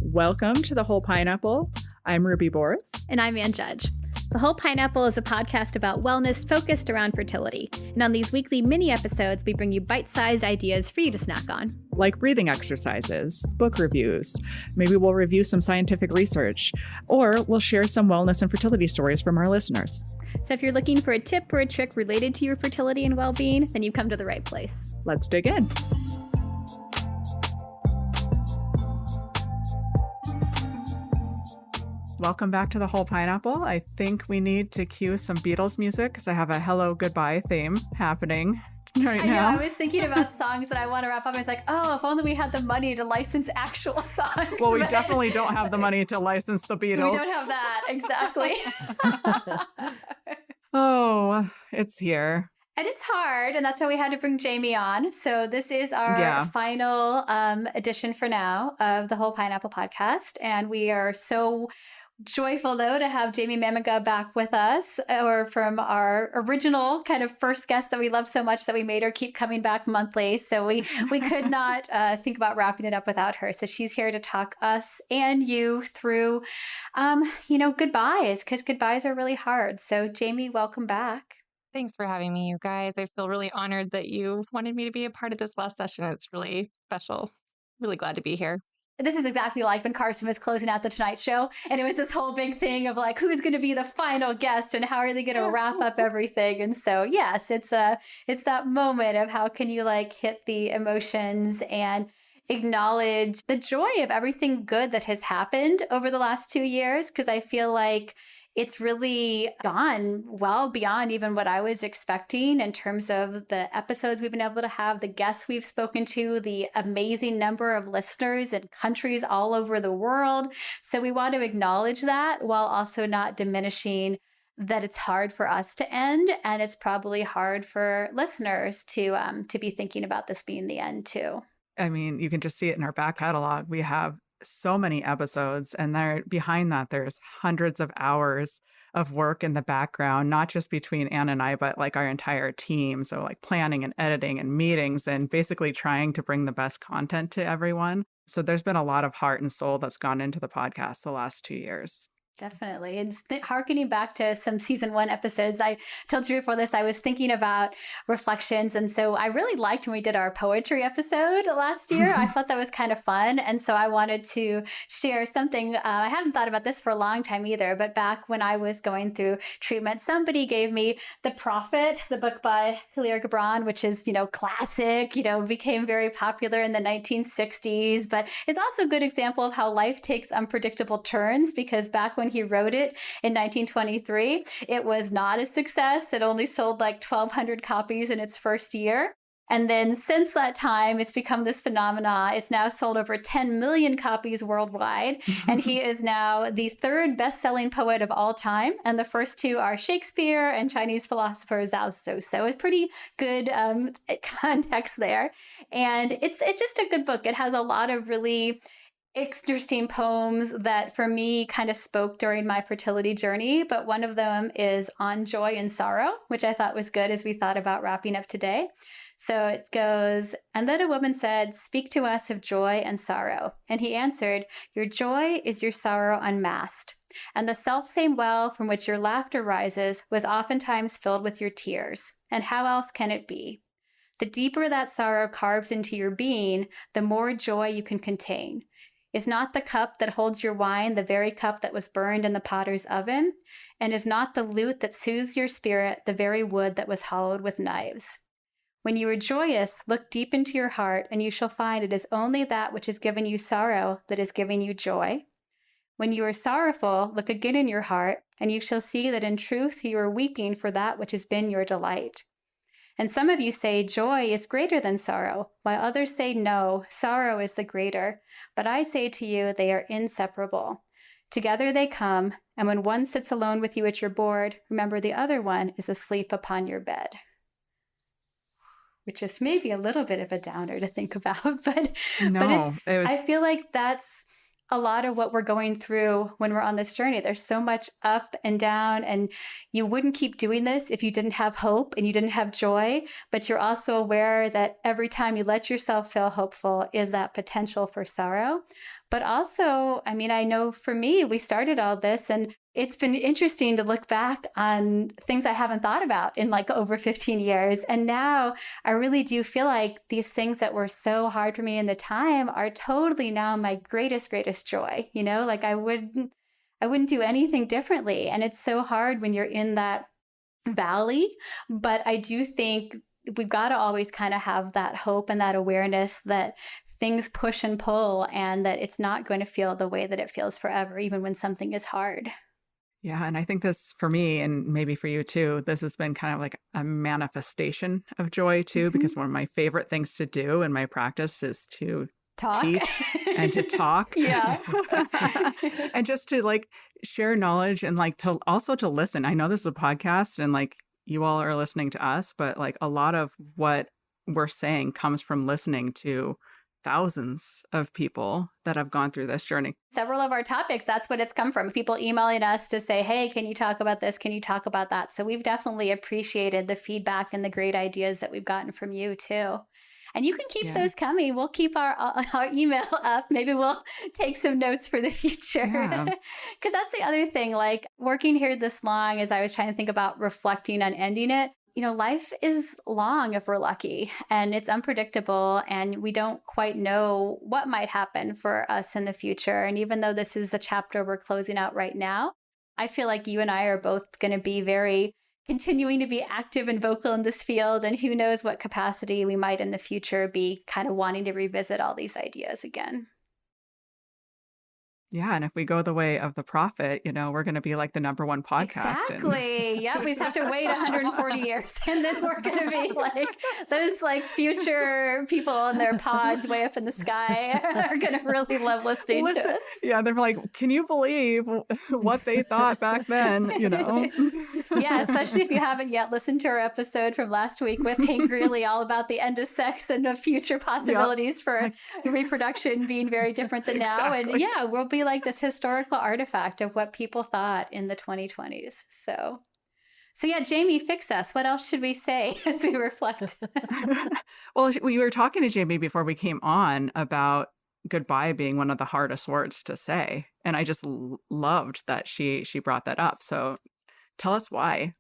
Welcome to The Whole Pineapple. I'm Ruby Boris. And I'm Ann Judge. The Whole Pineapple is a podcast about wellness focused around fertility. And on these weekly mini episodes, we bring you bite-sized ideas for you to snack on. Like breathing exercises, book reviews. Maybe we'll review some scientific research, or we'll share some wellness and fertility stories from our listeners. So if you're looking for a tip or a trick related to your fertility and well-being, then you've come to the right place. Let's dig in. Welcome back to The Whole Pineapple. I think we need to cue some Beatles music because I have a hello goodbye theme happening right now. I was thinking about songs that I want to wrap up. I was like, oh, if only we had the money to license actual songs. Well, we definitely don't have the money to license the Beatles. We don't have that, exactly. Oh, it's here. And it's hard, and that's why we had to bring Jamie on. So this is our final edition for now of the Whole Pineapple podcast. And we are so joyful, though, to have Jamie Mamiga back with us, or from our original kind of first guest that we love so much that we made her keep coming back monthly. So we could not think about wrapping it up without her. So she's here to talk us and you through, goodbyes, because goodbyes are really hard. So Jamie, welcome back. Thanks for having me, you guys. I feel really honored that you wanted me to be a part of this last session. It's really special. Really glad to be here. This is exactly like when Carson was closing out The Tonight Show, and it was this whole big thing of like, who's going to be the final guest and how are they going to wrap up everything? And so, yes, it's that moment of how can you like hit the emotions and acknowledge the joy of everything good that has happened over the last 2 years, because I feel like it's really gone well beyond even what I was expecting in terms of the episodes we've been able to have, the guests we've spoken to, the amazing number of listeners in countries all over the world. So we want to acknowledge that while also not diminishing that it's hard for us to end. And it's probably hard for listeners to be thinking about this being the end too. I mean, you can just see it in our back catalog. We have so many episodes, and there behind that there's hundreds of hours of work in the background, not just between Ann and I, but like our entire team. So like planning and editing and meetings and basically trying to bring the best content to everyone. So there's been a lot of heart and soul that's gone into the podcast the last 2 years. Definitely. And harkening back to some season 1 episodes, I told you before this, I was thinking about reflections. And so I really liked when we did our poetry episode last year. I thought that was kind of fun. And so I wanted to share something. I haven't thought about this for a long time either, but back when I was going through treatment, somebody gave me The Prophet, the book by Khalil Gibran, which is, classic, became very popular in the 1960s, but it's also a good example of how life takes unpredictable turns, because back when he wrote it in 1923, it was not a success. It only sold like 1,200 copies in its first year. And then since that time, it's become this phenomena. It's now sold over 10 million copies worldwide. And he is now the 3rd best-selling poet of all time. And the first 2 are Shakespeare and Chinese philosopher Zhao Tzu. So it's pretty good context there. And it's just a good book. It has a lot of really interesting poems that for me kind of spoke during my fertility journey, but one of them is on joy and sorrow, which I thought was good as we thought about wrapping up today. So it goes, "And then a woman said, 'Speak to us of joy and sorrow.' And he answered, 'Your joy is your sorrow unmasked. And the selfsame well from which your laughter rises was oftentimes filled with your tears. And how else can it be? The deeper that sorrow carves into your being, the more joy you can contain. Is not the cup that holds your wine the very cup that was burned in the potter's oven? And is not the lute that soothes your spirit the very wood that was hollowed with knives? When you are joyous, look deep into your heart, and you shall find it is only that which has given you sorrow that is giving you joy. When you are sorrowful, look again in your heart, and you shall see that in truth you are weeping for that which has been your delight. And some of you say joy is greater than sorrow, while others say no, sorrow is the greater. But I say to you, they are inseparable. Together they come, and when one sits alone with you at your board, remember the other one is asleep upon your bed." Which is maybe a little bit of a downer to think about, but I feel like that's a lot of what we're going through when we're on this journey. There's so much up and down, and you wouldn't keep doing this if you didn't have hope and you didn't have joy. But you're also aware that every time you let yourself feel hopeful is that potential for sorrow. But also, I mean, I know for me, we started all this, and it's been interesting to look back on things I haven't thought about in like over 15 years. And now I really do feel like these things that were so hard for me in the time are totally now my greatest joy. You know, like I wouldn't do anything differently. And it's so hard when you're in that valley. But I do think we've got to always kind of have that hope and that awareness that things push and pull, and that it's not going to feel the way that it feels forever, even when something is hard. Yeah. And I think this for me, and maybe for you too, this has been kind of like a manifestation of joy too, Mhm. because one of my favorite things to do in my practice is to Talk. teach and to talk Yeah. and just to like share knowledge and like to also to listen. I know this is a podcast and like you all are listening to us, but like a lot of what we're saying comes from listening to thousands of people that have gone through this journey. Several of our topics, that's what it's come from. People emailing us to say, hey, can you talk about this? Can you talk about that? So we've definitely appreciated the feedback and the great ideas that we've gotten from you too. And you can keep Yeah. those coming. We'll keep our email up. Maybe we'll take some notes for the future. Yeah. Because that's the other thing, like working here this long, as I was trying to think about reflecting on ending it, you know, life is long if we're lucky, and it's unpredictable, and we don't quite know what might happen for us in the future. And even though this is the chapter we're closing out right now, I feel like you and I are both going to be very continuing to be active and vocal in this field. And who knows what capacity we might in the future be kind of wanting to revisit all these ideas again. Yeah. And if we go the way of the prophet, you know, we're going to be like the number one podcast. Exactly. Yeah, we just have to wait 140 years, and then we're going to be like those like future people in their pods way up in the sky are going to really love listening to us. Yeah, they're like, can you believe what they thought back then? You know? Yeah, especially if you haven't yet listened to our episode from last week with Hank Greeley all about the end of sex and the future possibilities for reproduction being very different than now. And Exactly. yeah, we'll be like this historical artifact of what people thought in the 2020s. So yeah, Jamie, fix us. What else should we say as we reflect? Well, we were talking to Jamie before we came on about goodbye being one of the hardest words to say. And I just loved that she brought that up. So tell us why.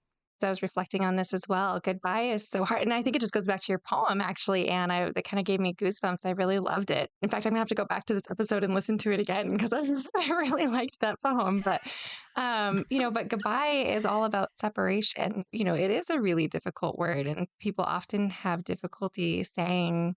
I was reflecting on this as well. Goodbye is so hard. And I think it just goes back to your poem, actually, Anne. That kind of gave me goosebumps. I really loved it. In fact, I'm going to have to go back to this episode and listen to it again because I really liked that poem. But, but goodbye is all about separation. You know, it is a really difficult word, and people often have difficulty saying,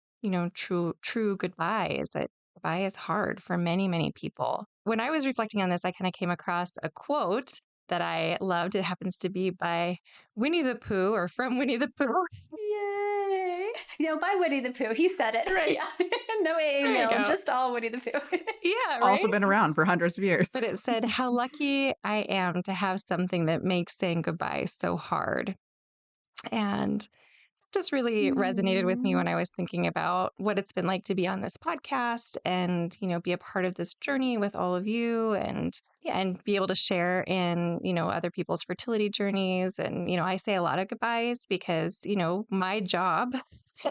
true goodbyes. That goodbye is hard for many, many people. When I was reflecting on this, I kind of came across a quote that I loved. It happens to be by Winnie the Pooh, or from Winnie the Pooh. Yay! By Winnie the Pooh. He said it. Right. Yeah. No email, just all Winnie the Pooh. Yeah, right? Also been around for hundreds of years. But it said, how lucky I am to have something that makes saying goodbye so hard. And it just really resonated with me when I was thinking about what it's been like to be on this podcast and, be a part of this journey with all of you, and be able to share in, other people's fertility journeys. And, I say a lot of goodbyes because, my job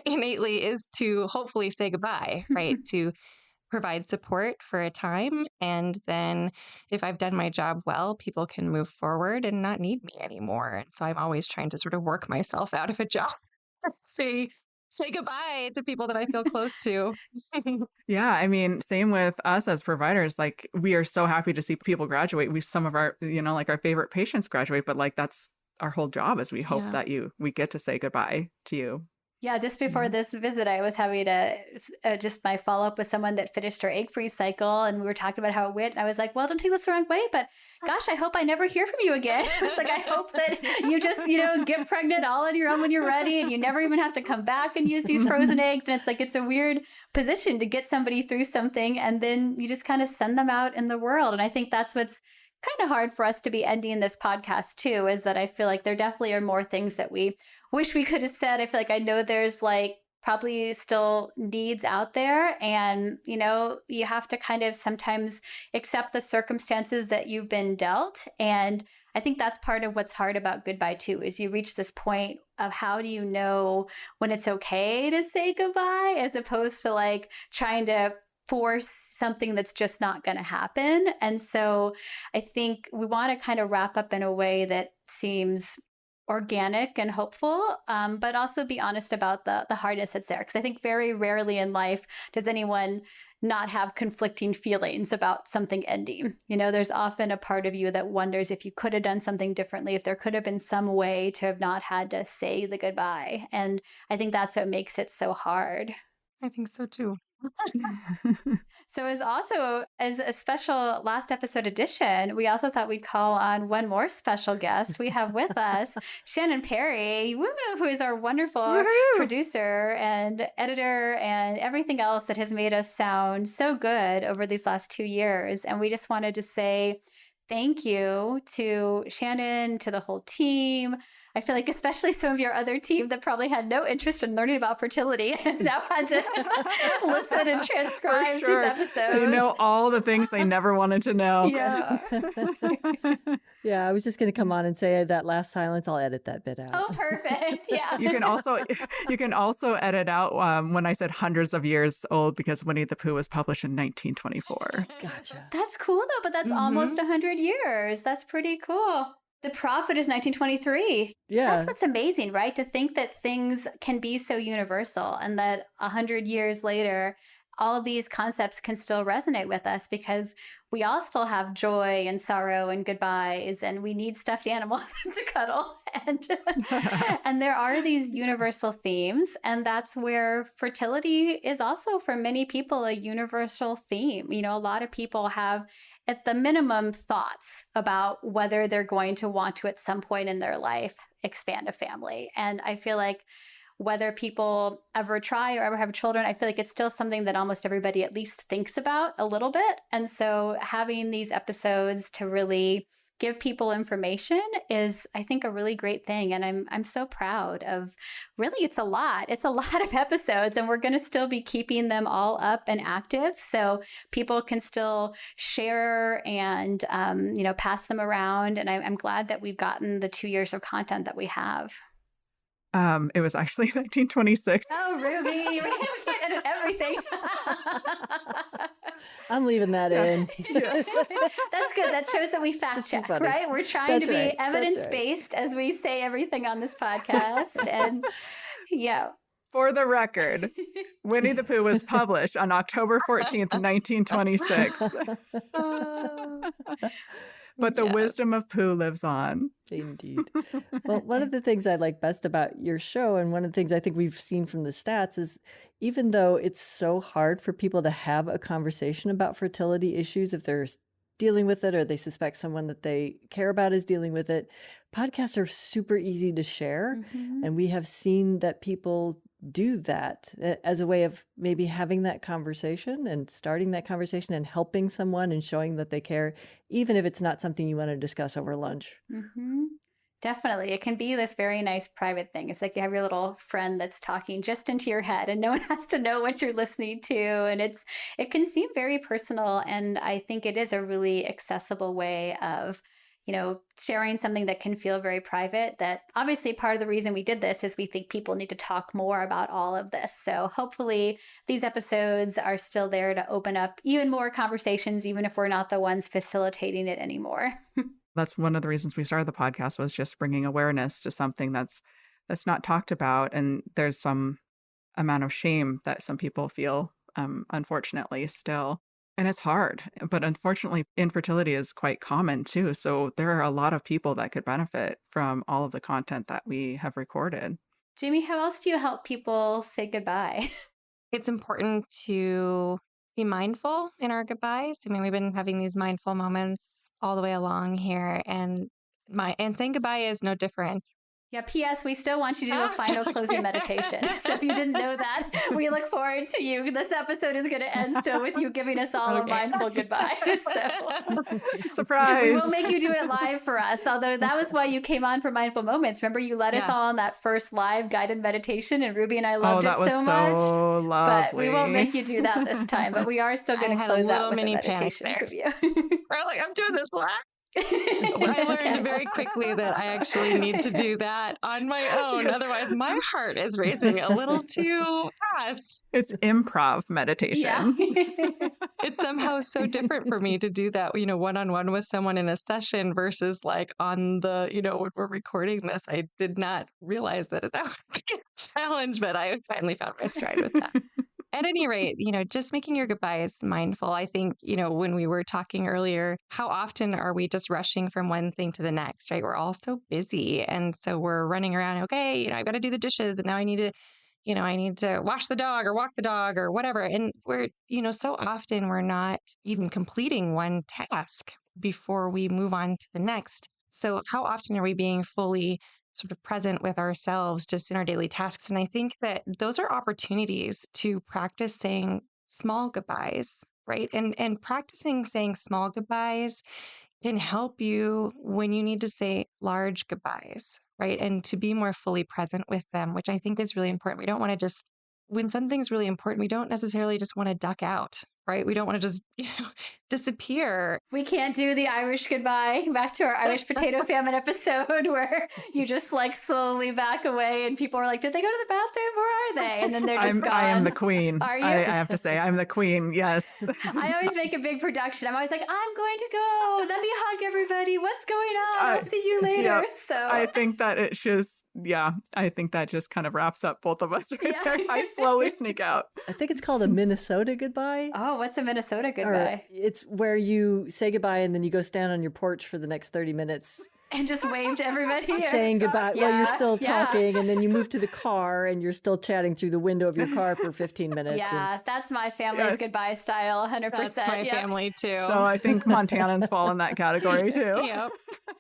innately is to hopefully say goodbye, right? To provide support for a time. And then if I've done my job well, people can move forward and not need me anymore. And so I'm always trying to sort of work myself out of a job. say goodbye to people that I feel close to. Yeah, I mean, same with us as providers. Like, we are so happy to see people graduate. Some of our, like our favorite patients graduate, but like that's our whole job, is we hope that we get to say goodbye to you. Yeah, just before this visit, I was having just my follow-up with someone that finished her egg-freeze cycle, and we were talking about how it went, and I was like, well, don't take this the wrong way, but gosh, I hope I never hear from you again. It's like, I hope that you just, get pregnant all on your own when you're ready, and you never even have to come back and use these frozen eggs. And it's like, it's a weird position to get somebody through something, and then you just kind of send them out in the world. And I think that's what's kind of hard for us to be ending this podcast too, is that I feel like there definitely are more things that we wish we could have said. I feel like I know there's like probably still needs out there. And, you have to kind of sometimes accept the circumstances that you've been dealt. And I think that's part of what's hard about goodbye too, is you reach this point of how do you know when it's okay to say goodbye, as opposed to like trying to force something that's just not going to happen. And so I think we want to kind of wrap up in a way that seems organic and hopeful, but also be honest about the hardness that's there. Because I think very rarely in life does anyone not have conflicting feelings about something ending. There's often a part of you that wonders if you could have done something differently, if there could have been some way to have not had to say the goodbye. And I think that's what makes it so hard. I think so too. So as a special last episode edition, we also thought we'd call on one more special guest. We have with us Shannon Perry, who is our wonderful Woohoo! Producer and editor and everything else that has made us sound so good over these last 2 years. And we just wanted to say thank you to Shannon, to the whole team. I feel like especially some of your other team that probably had no interest in learning about fertility has now had to listen and transcribe these episodes. They know all the things they never wanted to know. Yeah. Yeah, I was just going to come on and say that last silence. I'll edit that bit out. Oh, perfect. Yeah. You can also edit out when I said hundreds of years old, because Winnie the Pooh was published in 1924. Gotcha. That's cool though, but that's almost 100 years. That's pretty cool. The Prophet is 1923. Yeah. That's what's amazing, right? To think that things can be so universal and that 100 years later, all of these concepts can still resonate with us, because we all still have joy and sorrow and goodbyes, and we need stuffed animals to cuddle. And there are these universal themes. And that's where fertility is also, for many people, a universal theme. A lot of people have, at the minimum, thoughts about whether they're going to want to, at some point in their life, expand a family. And I feel like whether people ever try or ever have children, I feel like it's still something that almost everybody at least thinks about a little bit. And so having these episodes to really give people information is, I think, a really great thing. And I'm so proud of, really, it's a lot of episodes, and we're going to still be keeping them all up and active, so people can still share and, pass them around. And I'm glad that we've gotten the 2 years of content that we have. It was actually 1926. Oh, Ruby, we can't edit everything. I'm leaving that in. That's good. That shows that we fact check, right? We're trying to be evidence-based as we say everything on this podcast. And yeah. For the record, Winnie the Pooh was published on October 14th, 1926. But the wisdom of Pooh lives on. Indeed. Well, one of the things I like best about your show, and one of the things I think we've seen from the stats, is even though it's so hard for people to have a conversation about fertility issues, if they're dealing with it or they suspect someone that they care about is dealing with it, podcasts are super easy to share. Mm-hmm. And we have seen that people do that as a way of maybe having that conversation and starting that conversation and helping someone and showing that they care, even if it's not something you want to discuss over lunch. Mm-hmm. Definitely. It can be this very nice private thing. It's like you have your little friend that's talking just into your head, and no one has to know what you're listening to. And it can seem very personal. And I think it is a really accessible way of, sharing something that can feel very private. That obviously part of the reason we did this is we think people need to talk more about all of this. So hopefully these episodes are still there to open up even more conversations, even if we're not the ones facilitating it anymore. That's one of the reasons we started the podcast, was just bringing awareness to something that's not talked about. And there's some amount of shame that some people feel, unfortunately, still. And it's hard. But unfortunately, infertility is quite common too. So there are a lot of people that could benefit from all of the content that we have recorded. Jamie, how else do you help people say goodbye? It's important to be mindful in our goodbyes. I mean, we've been having these mindful moments all the way along here, and saying goodbye is no different. Yeah, P.S. We still want you to do a final closing meditation. So if you didn't know that, we look forward to you. This episode is going to end still with you giving us all a mindful goodbye. So Surprise. we will make you do it live for us. Although that was why you came on for Mindful Moments. Remember, you led us all on that first live guided meditation, and Ruby and I loved it so much. Lovely. But we won't make you do that this time. But we are still going to close out with a meditation from you. We're like, I'm doing this live. I learned very quickly that I actually need to do that on my own. Yes. Otherwise, my heart is racing a little too fast. It's improv meditation. Yeah. It's somehow so different for me to do that, one-on-one with someone in a session versus like on the, when we're recording this. I did not realize that would be a challenge, but I finally found my stride with that. At any rate, just making your goodbyes mindful. I think, when we were talking earlier, how often are we just rushing from one thing to the next, right? We're all so busy. And so we're running around, okay, I've got to do the dishes and now I need to wash the dog or walk the dog or whatever. And we're, so often we're not even completing one task before we move on to the next. So how often are we being fully sort of present with ourselves just in our daily tasks? And I think that those are opportunities to practice saying small goodbyes, right? And practicing saying small goodbyes can help you when you need to say large goodbyes, right? And to be more fully present with them, which I think is really important. We don't want to just, when something's really important, we don't necessarily just want to duck out, right? We don't want to just disappear. We can't do the Irish goodbye, back to our Irish potato famine episode where you just like slowly back away and people are like, did they go to the bathroom? Where are they? And then they're just gone. I am the queen. Are you? I have to say, I'm the queen. Yes. I always make a big production. I'm always like, I'm going to go. Let me hug everybody. What's going on? I'll see you later. Yeah, so I think that it just, I think that just kind of wraps up both of us right there. I slowly sneak out. I think it's called a Minnesota goodbye. Oh, what's a Minnesota goodbye? It's where you say goodbye and then you go stand on your porch for the next 30 minutes. And just wave to everybody. Saying goodbye while you're still talking. And then you move to the car and you're still chatting through the window of your car for 15 minutes. Yeah, that's my family's goodbye style, 100%. That's my family too. So I think Montanans fall in that category too. Yep.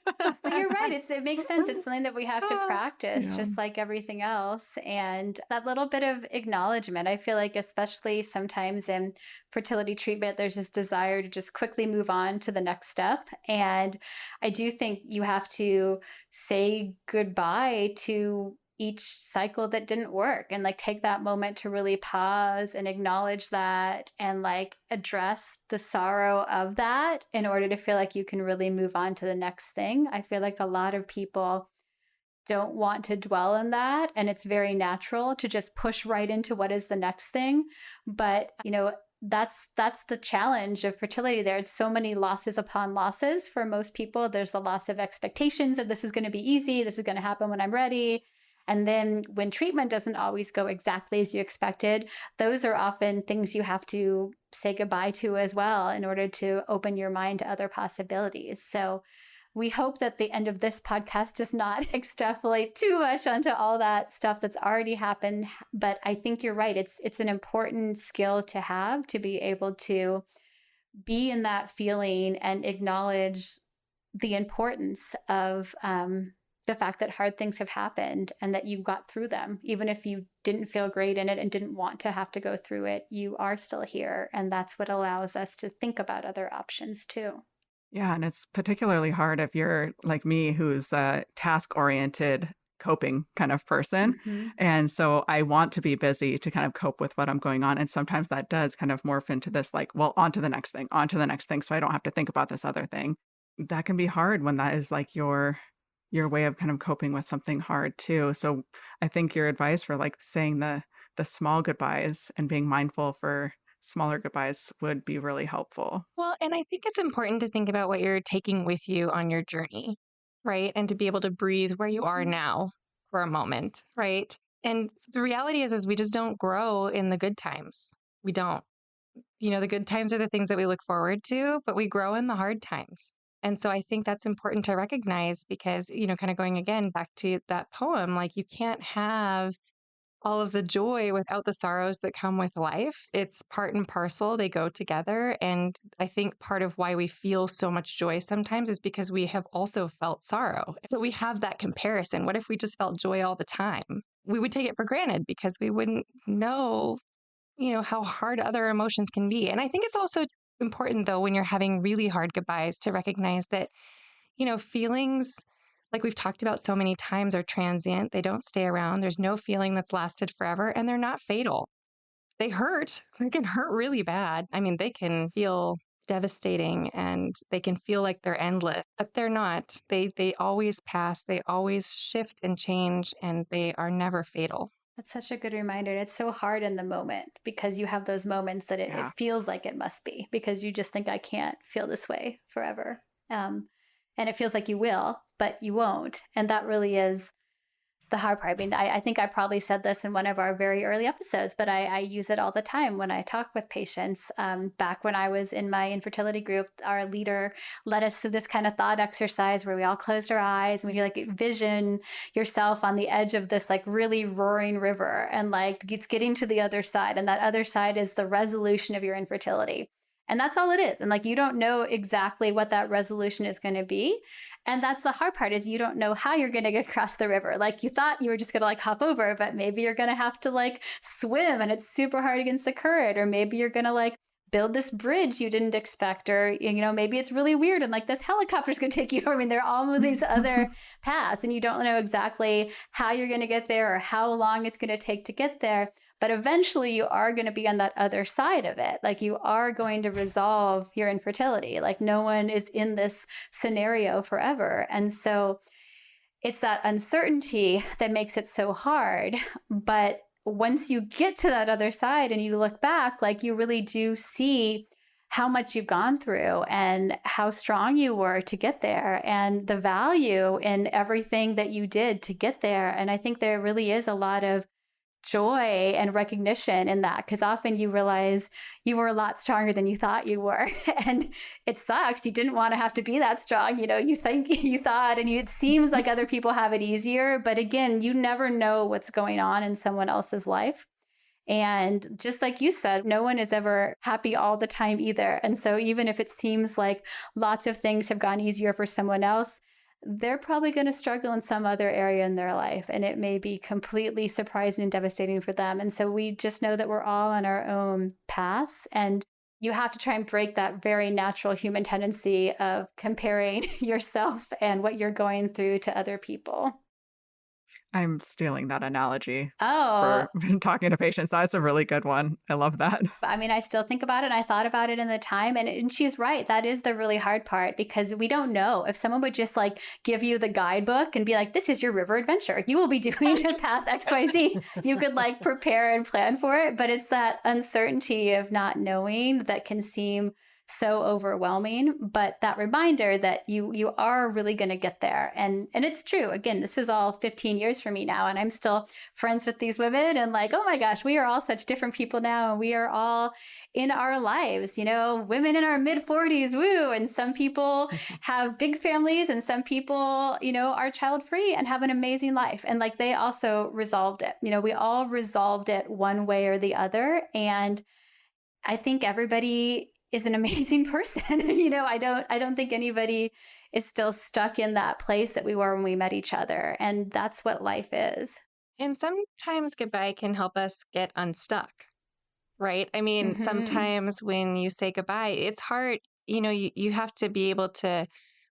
But you're right. It makes sense. It's something that we have to practice just like everything else. And that little bit of acknowledgement, I feel like especially sometimes in fertility treatment, there's this desire to just quickly move on to the next step. And I do think you have to say goodbye to each cycle that didn't work and like take that moment to really pause and acknowledge that and like address the sorrow of that in order to feel like you can really move on to the next thing. I feel like a lot of people don't want to dwell in that, and it's very natural to just push right into what is the next thing. But that's the challenge of fertility. There's so many losses upon losses for most people. There's the loss of expectations of this is going to be easy, this is going to happen when I'm ready. And then when treatment doesn't always go exactly as you expected, those are often things you have to say goodbye to as well in order to open your mind to other possibilities. So we hope that the end of this podcast does not extrapolate too much onto all that stuff that's already happened. But I think you're right. It's an important skill to have, to be able to be in that feeling and acknowledge the importance of the fact that hard things have happened and that you got through them. Even if you didn't feel great in it and didn't want to have to go through it, you are still here. And that's what allows us to think about other options too. Yeah, and it's particularly hard if you're like me, who's a task-oriented coping kind of person. Mm-hmm. And so I want to be busy to kind of cope with what I'm going on. And sometimes that does kind of morph into this like, well, on to the next thing, so I don't have to think about this other thing. That can be hard when that is like your way of kind of coping with something hard too. So I think your advice for like saying the small goodbyes and being mindful for smaller goodbyes would be really helpful. Well, and I think it's important to think about what you're taking with you on your journey, right? And to be able to breathe where you are now for a moment, right? And the reality is we just don't grow in the good times. We don't. The good times are the things that we look forward to, but we grow in the hard times. And so I think that's important to recognize because, kind of going again back to that poem, like you can't have all of the joy without the sorrows that come with life. It's part and parcel. They go together. And I think part of why we feel so much joy sometimes is because we have also felt sorrow. So we have that comparison. What if we just felt joy all the time? We would take it for granted because we wouldn't know, how hard other emotions can be. And I think it's also important, though, when you're having really hard goodbyes to recognize that, feelings, like we've talked about so many times, are transient. They don't stay around. There's no feeling that's lasted forever, and they're not fatal. They hurt. They can hurt really bad. I mean, they can feel devastating and they can feel like they're endless, but they're not. They always pass. They always shift and change, and they are never fatal. That's such a good reminder. It's so hard in the moment because you have those moments that it Yeah. feels like it must be, because you just think, I can't feel this way forever. And it feels like you will, but you won't. And that really is the hard part. I mean, I think I probably said this in one of our very early episodes, but I use it all the time when I talk with patients. Back when I was in my infertility group, our leader led us through this kind of thought exercise where we all closed our eyes and we like vision yourself on the edge of this like really roaring river, and like it's getting to the other side, and that other side is the resolution of your infertility. And that's all it is. And like, you don't know exactly what that resolution is going to be. And that's the hard part, is you don't know how you're going to get across the river. Like, you thought you were just going to like hop over, but maybe you're going to have to like swim and it's super hard against the current. Or maybe you're going to like build this bridge you didn't expect. Or, maybe it's really weird and like this helicopter's going to take you. I mean, there are all of these other paths, and you don't know exactly how you're going to get there or how long it's going to take to get there. But eventually you are going to be on that other side of it. Like, you are going to resolve your infertility. Like, no one is in this scenario forever. And so it's that uncertainty that makes it so hard. But once you get to that other side and you look back, like, you really do see how much you've gone through and how strong you were to get there, and the value in everything that you did to get there. And I think there really is a lot of joy and recognition in that, because often you realize you were a lot stronger than you thought you were. And it sucks. You didn't want to have to be that strong. You think you thought, and it seems like other people have it easier. But again, you never know what's going on in someone else's life. And just like you said, no one is ever happy all the time either. And so even if it seems like lots of things have gone easier for someone else, they're probably going to struggle in some other area in their life, and it may be completely surprising and devastating for them. And so we just know that we're all on our own paths, and you have to try and break that very natural human tendency of comparing yourself and what you're going through to other people. I'm stealing that analogy Oh, for talking to patients. That's a really good one. I love that. I mean, I still think about it, and I thought about it in the time, and she's right. That is the really hard part, because we don't know. If someone would just like give you the guidebook and be like, this is your river adventure, you will be doing a path XYZ, you could like prepare and plan for it. But it's that uncertainty of not knowing that can seem so overwhelming. But that reminder that you are really going to get there. And it's true. Again, this is all 15 years for me now, and I'm still friends with these women, and like, oh my gosh, we are all such different people now. And we are all in our lives, women in our mid 40s, woo. And some people have big families, and some people, are child free and have an amazing life. And like, they also resolved it. We all resolved it one way or the other. And I think everybody is an amazing person. I don't think anybody is still stuck in that place that we were when we met each other. And that's what life is. And sometimes goodbye can help us get unstuck, right? I mean, sometimes when you say goodbye, it's hard. You have to be able to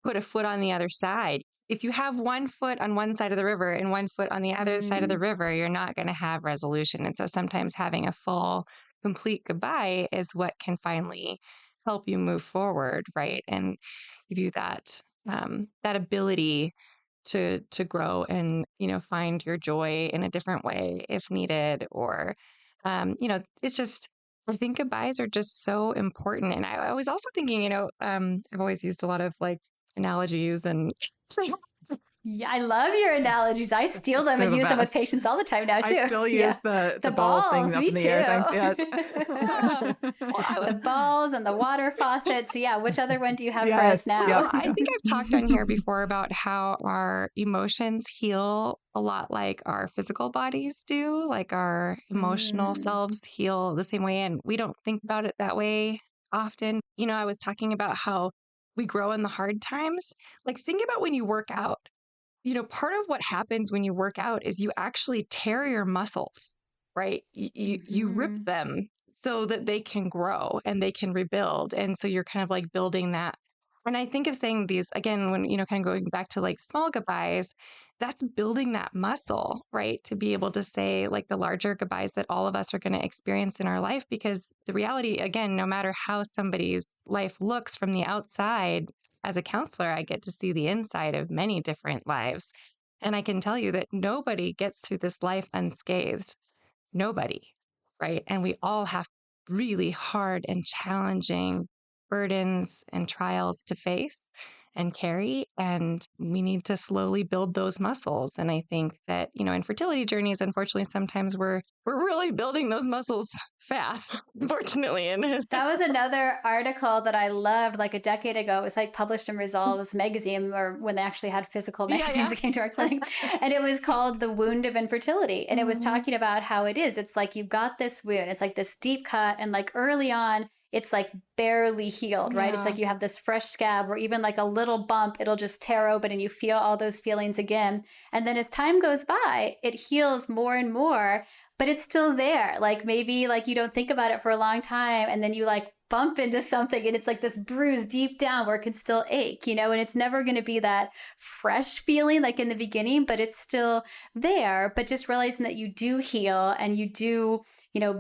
put a foot on the other side. If you have one foot on one side of the river and one foot on the other side of the river, you're not going to have resolution. And so sometimes having a full, complete goodbye is what can finally help you move forward, right? And give you that that ability to grow and find your joy in a different way if needed. Or it's just, I think goodbyes are just so important. And I was also thinking, I've always used a lot of like analogies and Yeah, I love your analogies. I steal them They're and the use them with best. patients all the time now too. I still Yeah. use the The ball thing balls, up me in the air. Thanks. Yes. too. Well, The balls and the water faucet. So yeah, which other one do you have for us Yes. now? Yep. I think I've talked on here before about how our emotions heal a lot like our physical bodies do, like our emotional Mm. selves heal the same way. And we don't think about it that way often. I was talking about how we grow in the hard times. Like, think about when you work out. Part of what happens when you work out is you actually tear your muscles, right? You rip Mhm. them so that they can grow and they can rebuild. And so you're kind of like building that. And I think of saying these again, when, kind of going back to like small goodbyes, that's building that muscle, right? To be able to say like the larger goodbyes that all of us are going to experience in our life. Because the reality, again, no matter how somebody's life looks from the outside, as a counselor, I get to see the inside of many different lives. And I can tell you that nobody gets through this life unscathed. Nobody, right? And we all have really hard and challenging burdens and trials to face and carry. And we need to slowly build those muscles. And I think that, in fertility journeys, unfortunately, sometimes we're really building those muscles fast, unfortunately. And That was another article that I loved like a decade ago. It was like published in Resolve's magazine, or when they actually had physical magazines that came to our clinic. And it was called The Wound of Infertility. And it was talking about how it is. It's like you've got this wound. It's like this deep cut. And like early on, it's like barely healed, right? It's like you have this fresh scab, or even like a little bump, it'll just tear open and you feel all those feelings again. And then as time goes by, it heals more and more, but it's still there. Like maybe like you don't think about it for a long time, and then you like bump into something and it's like this bruise deep down where it can still ache, and it's never going to be that fresh feeling like in the beginning, but it's still there. But just realizing that you do heal and you do,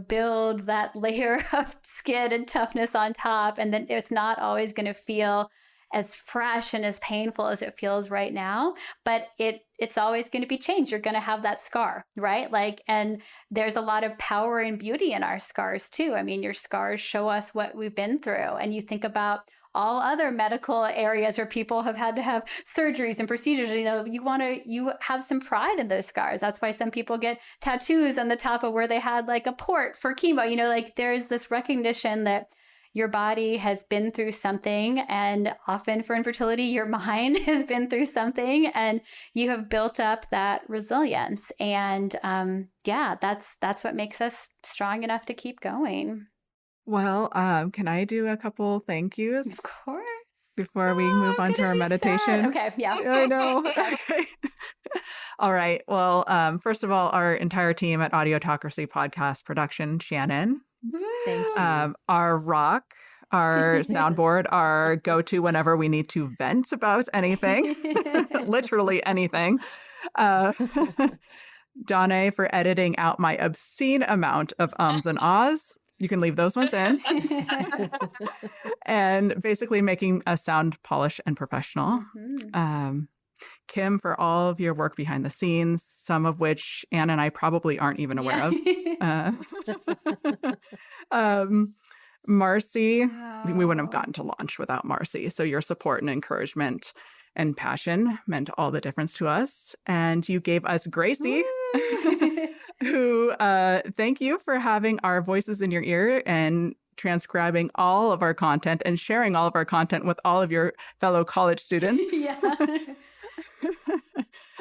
build that layer of skin and toughness on top, and then it's not always going to feel as fresh and as painful as it feels right now, but it's always going to be changed. You're going to have that scar, right? Like, and there's a lot of power and beauty in our scars too. I mean, your scars show us what we've been through. And you think about all other medical areas where people have had to have surgeries and procedures, you have some pride in those scars. That's why some people get tattoos on the top of where they had like a port for chemo, like there's this recognition that your body has been through something, and often for infertility, your mind has been through something, and you have built up that resilience. And that's what makes us strong enough to keep going. Well, can I do a couple thank yous Of course. before we move on to our meditation? Okay, yeah. I know. Okay. All right. Well, first of all, our entire team at Audiotocracy Podcast Production, Shannon. Thank you. Our rock, our soundboard, our go-to whenever we need to vent about anything, literally anything. Donna for editing out my obscene amount of ums and ahs. You can leave those ones in. And basically making us sound polished and professional. Kim for all of your work behind the scenes, some of which Anne and I probably aren't even aware of. Marcy, we wouldn't have gotten to launch without Marcy. So your support and encouragement and passion meant all the difference to us. And you gave us Gracie, who thank you for having our voices in your ear and transcribing all of our content and sharing all of our content with all of your fellow college students.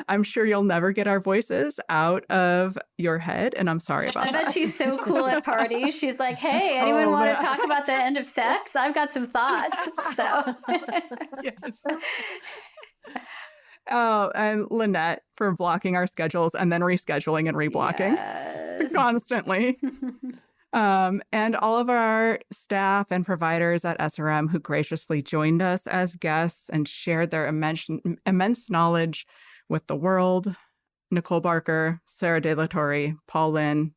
I'm sure you'll never get our voices out of your head, and I'm sorry about that. I bet she's so cool at parties. She's like, hey, anyone want to talk about the end of sex? I've got some thoughts. So yes. Oh, and Lynette for blocking our schedules and then rescheduling and reblocking constantly. And all of our staff and providers at SRM who graciously joined us as guests and shared their immense knowledge with the world. Nicole Barker, Sarah De La Torre, Paul Lynn,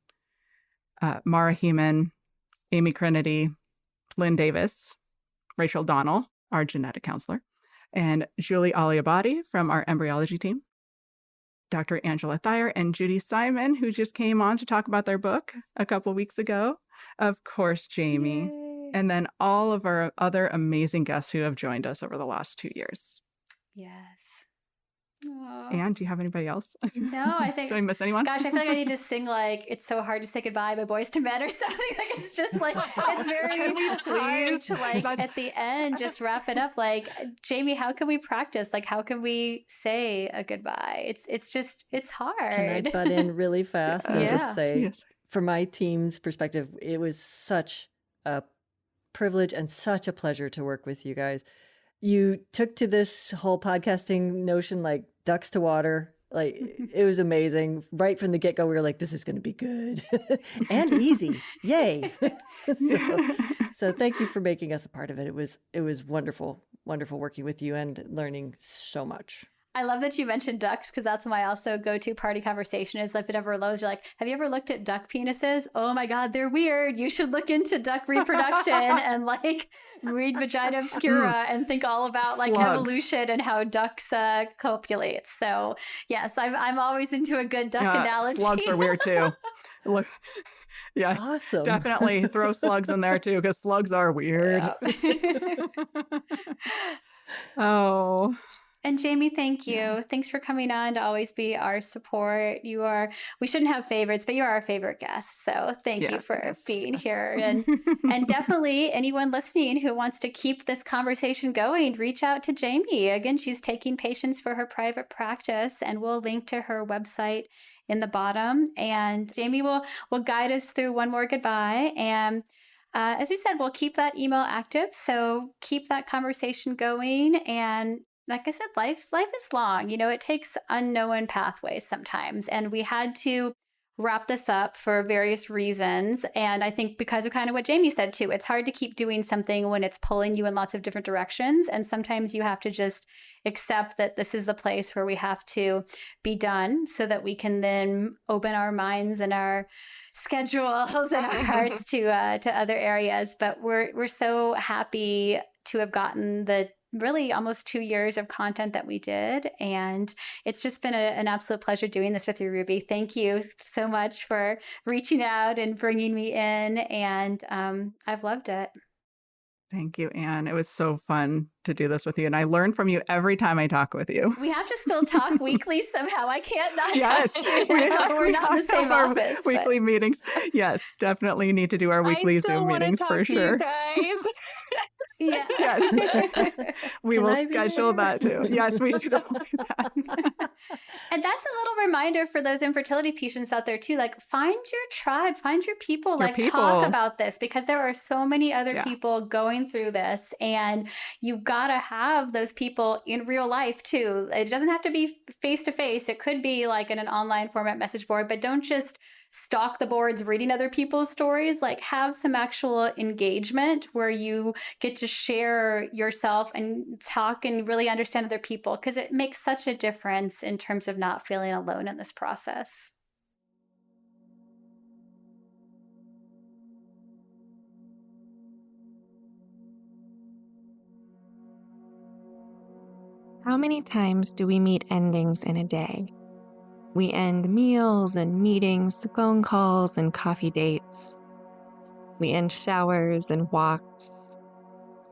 Mara Heeman, Amy Crinity, Lynn Davis, Rachel Donnell, our genetic counselor, and Julie Aliabadi from our embryology team. Dr. Angela Thayer and Judy Simon, who just came on to talk about their book a couple weeks ago. Of course, Jamie. Yay. And then all of our other amazing guests who have joined us over the last 2 years. Yes. Oh. And do you have anybody else? No, I think. Did I miss anyone? Gosh, I feel like I need to sing like "It's So Hard to Say Goodbye" by Boys to Men or something. Like it's just like it's very Can we hard please? to like at the end just wrap it up. Like Jamie, how can we practice? Like how can we say a goodbye? It's just it's hard. Can I butt in really fast and just Yes. say, Yes. from my team's perspective, it was such a privilege and such a pleasure to work with you guys. You took to this whole podcasting notion like ducks to water. Like it was amazing. Right from the get-go, we were like, this is going to be good and easy. Yay. So thank you for making us a part of it. It was wonderful, wonderful working with you and learning so much. I love that you mentioned ducks because that's my also go-to party conversation is if it ever lows, you're like, have you ever looked at duck penises? Oh my God, they're weird. You should look into duck reproduction and like read Vagina Obscura and think all about like Slugs. evolution and how ducks copulate. So yes, I'm always into a good duck analogy. Slugs are weird too. Look, yes, Awesome. definitely throw slugs in there too because slugs are weird. Oh. And Jamie, thank you. Thanks for coming on to always be our support. We shouldn't have favorites, but you're our favorite guest. So thank you for being here. And definitely anyone listening who wants to keep this conversation going, reach out to Jamie. Again, she's taking patients for her private practice, and we'll link to her website in the bottom. And Jamie will guide us through one more goodbye. And as we said, we'll keep that email active. So keep that conversation going. And like I said, life is long. You know, it takes unknown pathways sometimes. And we had to wrap this up for various reasons. And I think because of kind of what Jamie said too, it's hard to keep doing something when it's pulling you in lots of different directions. And sometimes you have to just accept that this is the place where we have to be done so that we can then open our minds and our schedules and our hearts to other areas. But we're so happy to have gotten the really almost 2 years of content that we did. And it's just been an absolute pleasure doing this with you, Ruby. Thank you so much for reaching out and bringing me in. And I've loved it. Thank you, Anne. It was so fun to do this with you. And I learn from you every time I talk with you. We have to still talk weekly somehow. I can't not Yes, talk to you. We're not in the same office. Weekly meetings. Yes, definitely need to do our weekly Zoom meetings for sure. Guys. Yeah. Yes. We will I be schedule there? that too. Yes, we should all do that. And that's a little reminder for those infertility patients out there too. Like find your tribe, find your people, talk about this because there are so many other people going through this and you've got to have those people in real life too. It doesn't have to be face to face. It could be like in an online format message board, but don't just stalk the boards reading other people's stories. Like have some actual engagement where you get to share yourself and talk and really understand other people because it makes such a difference in terms of not feeling alone in this process. How many times do we meet endings in a day? We end meals and meetings, phone calls and coffee dates. We end showers and walks.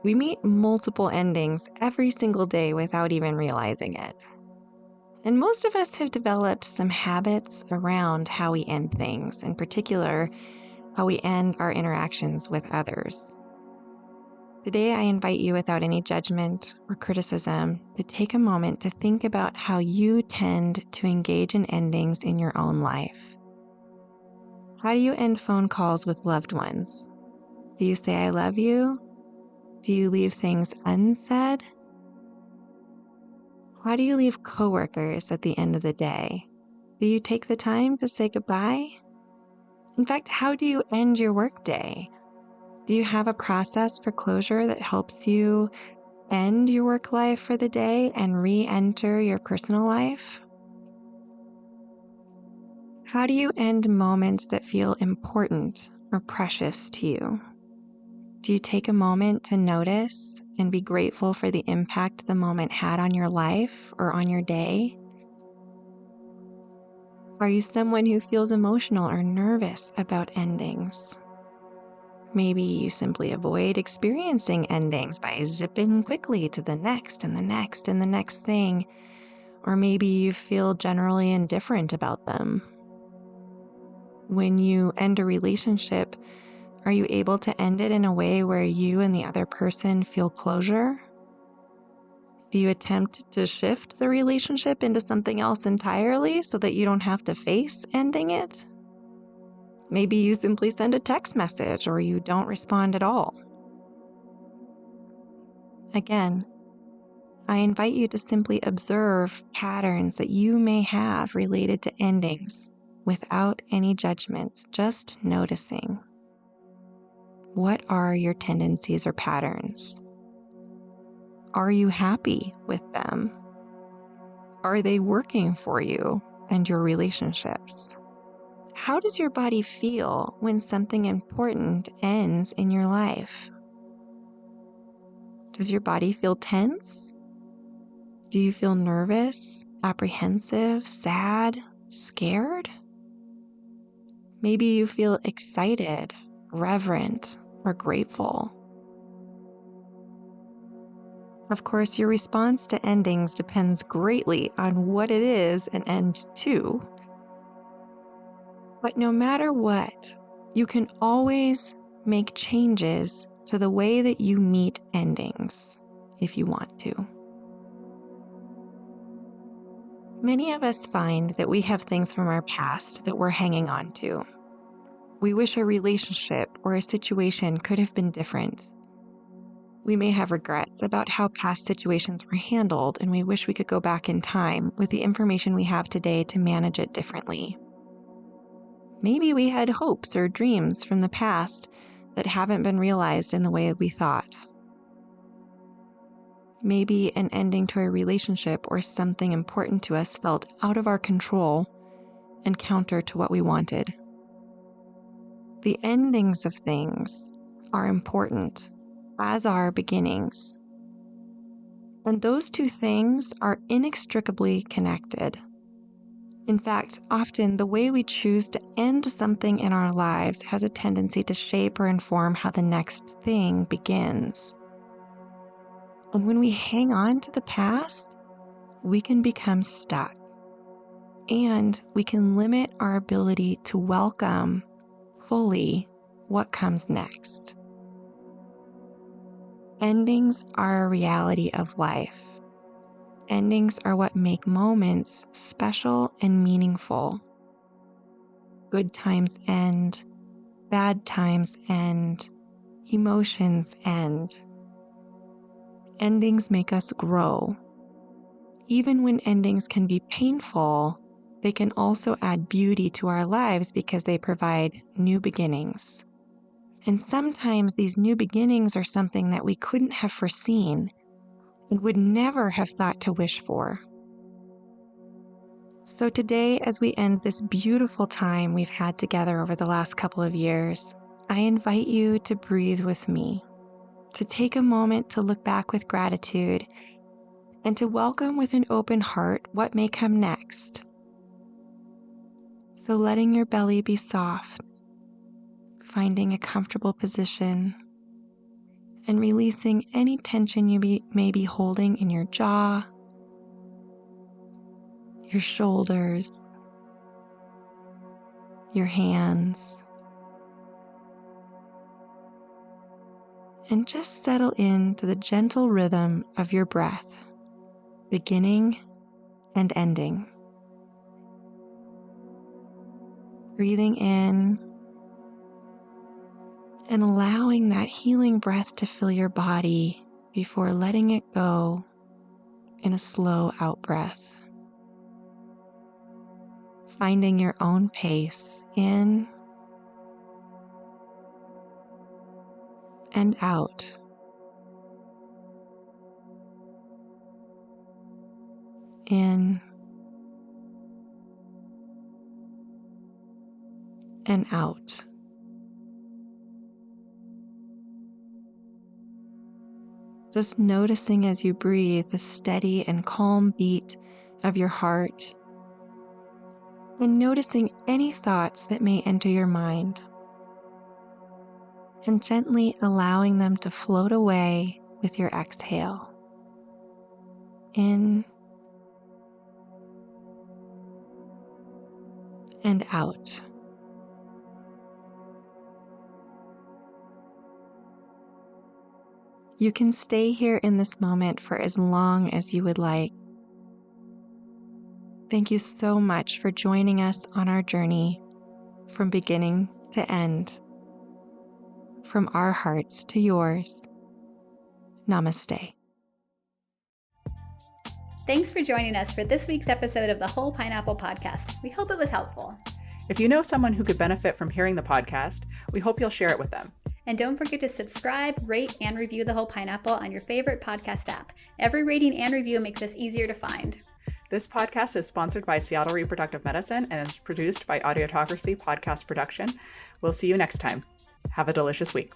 We meet multiple endings every single day without even realizing it. And most of us have developed some habits around how we end things, in particular, how we end our interactions with others. Today, I invite you without any judgment or criticism to take a moment to think about how you tend to engage in endings in your own life. How do you end phone calls with loved ones? Do you say, I love you? Do you leave things unsaid? How do you leave coworkers at the end of the day? Do you take the time to say goodbye? In fact, how do you end your workday? Do you have a process for closure that helps you end your work life for the day and re-enter your personal life? How do you end moments that feel important or precious to you? Do you take a moment to notice and be grateful for the impact the moment had on your life or on your day? Are you someone who feels emotional or nervous about endings? Maybe you simply avoid experiencing endings by zipping quickly to the next and the next and the next thing. or maybe you feel generally indifferent about them. When you end a relationship, are you able to end it in a way where you and the other person feel closure? Do you attempt to shift the relationship into something else entirely so that you don't have to face ending it? Maybe you simply send a text message or you don't respond at all. Again, I invite you to simply observe patterns that you may have related to endings without any judgment, just noticing. What are your tendencies or patterns? Are you happy with them? Are they working for you and your relationships? How does your body feel when something important ends in your life? Does your body feel tense? Do you feel nervous, apprehensive, sad, scared? Maybe you feel excited, reverent, or grateful. Of course, your response to endings depends greatly on what it is an end to. But no matter what, you can always make changes to the way that you meet endings if you want to. Many of us find that we have things from our past that we're hanging on to. We wish a relationship or a situation could have been different. We may have regrets about how past situations were handled, and we wish we could go back in time with the information we have today to manage it differently. Maybe we had hopes or dreams from the past that haven't been realized in the way we thought. Maybe an ending to a relationship or something important to us felt out of our control and counter to what we wanted. The endings of things are important, as are beginnings. And those two things are inextricably connected. In fact, often the way we choose to end something in our lives has a tendency to shape or inform how the next thing begins. And when we hang on to the past, we can become stuck. And we can limit our ability to welcome fully what comes next. Endings are a reality of life. Endings are what make moments special and meaningful. Good times end, bad times end, emotions end. Endings make us grow. Even when endings can be painful, they can also add beauty to our lives because they provide new beginnings. And sometimes these new beginnings are something that we couldn't have foreseen and would never have thought to wish for. So today, as we end this beautiful time we've had together over the last couple of years, I invite you to breathe with me, to take a moment to look back with gratitude, and to welcome with an open heart what may come next. So letting your belly be soft, finding a comfortable position, and releasing any tension you may be holding in your jaw, your shoulders, your hands. And just settle into the gentle rhythm of your breath, beginning and ending. Breathing in and allowing that healing breath to fill your body before letting it go in a slow out breath. Finding your own pace in and out. In and out. Just noticing as you breathe the steady and calm beat of your heart, and noticing any thoughts that may enter your mind, and gently allowing them to float away with your exhale. In and out. You can stay here in this moment for as long as you would like. Thank you so much for joining us on our journey from beginning to end, from our hearts to yours. Namaste. Thanks for joining us for this week's episode of the Whole Pineapple Podcast. We hope it was helpful. If you know someone who could benefit from hearing the podcast, we hope you'll share it with them. And don't forget to subscribe, rate, and review The Whole Pineapple on your favorite podcast app. Every rating and review makes us easier to find. This podcast is sponsored by Seattle Reproductive Medicine and is produced by Audiotocracy Podcast Production. We'll see you next time. Have a delicious week.